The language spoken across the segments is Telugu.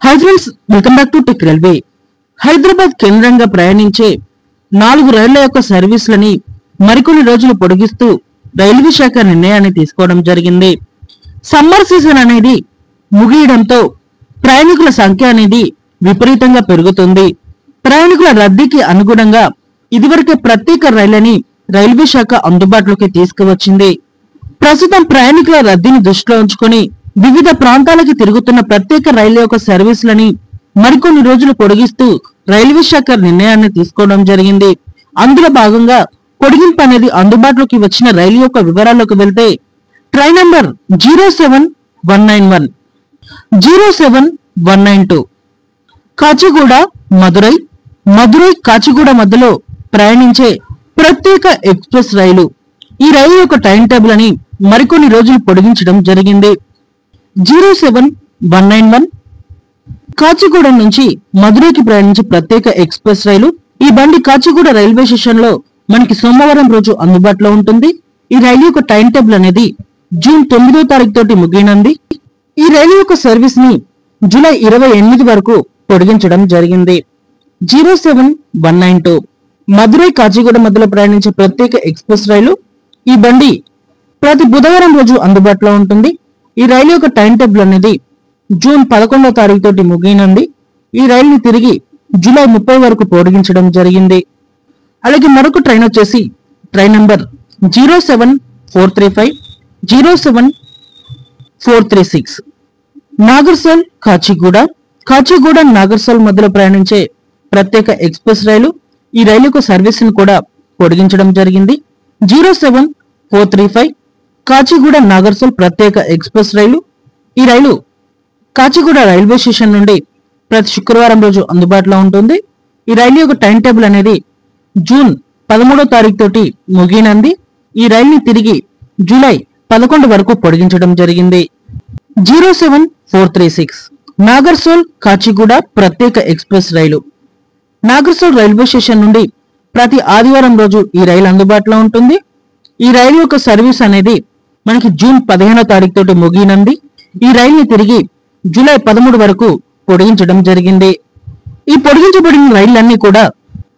Hi friends, welcome back to tech railway. Hyderabad కేంద్రంగా ప్రయాణించే 4 రైళ్ల యొక్క సర్వీసులని మరికొన్ని రోజులు పొడిగిస్తూ రైల్వే శాఖ నిర్ణయాన్ని తీసుకోవడం జరిగింది. సమ్మర్ సీజన్ అనేది ముగియడంతో ప్రయాణికుల సంఖ్య అనేది విపరీతంగా పెరుగుతుంది. ప్రయాణికుల రద్దీకి అనుగుణంగా ఇదివరకే ప్రత్యేక రైళ్లని రైల్వే శాఖ అందుబాటులోకి తీసుకువచ్చింది. ప్రస్తుతం ప్రయాణికుల రద్దీని దృష్టిలో ఉంచుకొని వివిధ ప్రాంతాలకి తిరుగుతున్న ప్రత్యేక రైళ్ల యొక్క సర్వీసులని మరికొన్ని రోజులు పొడిగిస్తూ రైల్వే శాఖ నిర్ణయాన్ని తీసుకోవడం జరిగింది. అందులో భాగంగా పొడిగింపు అనేది అందుబాటులోకి వచ్చిన రైలు యొక్క వివరాల్లోకి వెళ్తే ట్రైన్ నంబర్ 07191, 07192 కాచిగూడ మదురై, మదురై కాచిగూడ మధ్యలో ప్రయాణించే ప్రత్యేక ఎక్స్ప్రెస్ రైలు. ఈ రైలు యొక్క టైం టేబుల్ అని మరికొన్ని రోజులు పొడిగించడం జరిగింది. 07191 కాచిగూడ నుంచి మదురైకి ప్రయాణించే ప్రత్యేక ఎక్స్ప్రెస్ రైలు. ఈ బండి కాచిగూడ రైల్వే స్టేషన్ లో మనకి సోమవారం రోజు అందుబాటులో ఉంటుంది. ఈ రైలు యొక్క టైం టేబుల్ అనేది జూన్ 9వ తారీఖు తోటి ముగియనుంది. ఈ రైలు యొక్క సర్వీస్ ని జూలై 28 వరకు పొడిగించడం జరిగింది. 07192 మదురై కాచిగూడ మధ్యలో ప్రయాణించే ప్రత్యేక ఎక్స్ప్రెస్ రైలు. ఈ బండి ప్రతి బుధవారం రోజు అందుబాటులో ఉంటుంది. ఈ రైలు యొక్క టైం టేబుల్ అనేది జూన్ 11వ తారీఖు తోటి ముగియనుంది. ఈ రైలుని తిరిగి జూలై 30 వరకు పొడిగించడం జరిగింది. అలాగే మరొక ట్రైన్ వచ్చేసి ట్రైన్ నంబర్ 07435, 07436 నాగర్సోల్ కాచిగూడ, కాచిగూడ నాగర్సోల్ మధ్యలో ప్రయాణించే ప్రత్యేక ఎక్స్ప్రెస్ రైలు. ఈ రైలు యొక్క సర్వీస్ ని కూడా పొడిగించడం జరిగింది. 07435 కాచిగూడ నాగర్సోల్ ప్రత్యేక ఎక్స్ప్రెస్ రైలు. ఈ రైలు కాచిగూడ రైల్వే స్టేషన్ నుండి ప్రతి శుక్రవారం రోజు అందుబాటులో ఉంటుంది. ఈ రైలు యొక్క టైం టేబుల్ అనేది జూన్ 13వ తారీఖు తోటి ముగియనుంది. ఈ రైలుని తిరిగి జూలై 11 వరకు పొడిగించడం జరిగింది. 07436 నాగర్సోల్ కాచిగూడ ప్రత్యేక ఎక్స్ప్రెస్ రైలు. నాగర్సోల్ రైల్వే స్టేషన్ నుండి ప్రతి ఆదివారం రోజు ఈ రైలు అందుబాటులో ఉంటుంది. ఈ రైలు యొక్క సర్వీస్ అనేది మనకి జూన్ 15వ తారీఖు తోటి ముగియనుంది. ఈ రైలుని తిరిగి జూలై 13 వరకు పొడిగించడం జరిగింది. ఈ పొడిగించబడిన రైళ్లన్నీ కూడా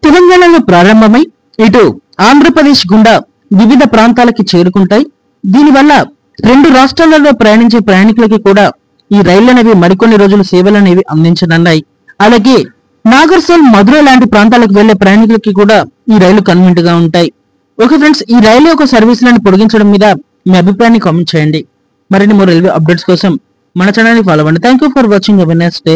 తెలంగాణలో ప్రారంభమై ఇటు ఆంధ్రప్రదేశ్ గుండా వివిధ ప్రాంతాలకి చేరుకుంటాయి. దీనివల్ల 2 రాష్ట్రాలలో ప్రయాణించే ప్రయాణికులకి కూడా ఈ రైళ్లు అనేవి మరికొన్ని రోజులు సేవలు అనేవి అందించనున్నాయి. అలాగే నాగర్సోల్, మధురై లాంటి ప్రాంతాలకు వెళ్లే ప్రయాణికులకి కూడా ఈ రైలు కన్వీనియంట్ గా ఉంటాయి. ఓకే ఫ్రెండ్స్, ఈ రైలు యొక్క సర్వీసులను పొడిగించడం మీద మీ అభిప్రాయాన్ని కామెంట్ చేయండి. మరిన్ని రైల్వే అప్డేట్స్ కోసం మన ఛానల్ ని ఫాలో అవ్వండి. Thank you for watching. Have a nice day.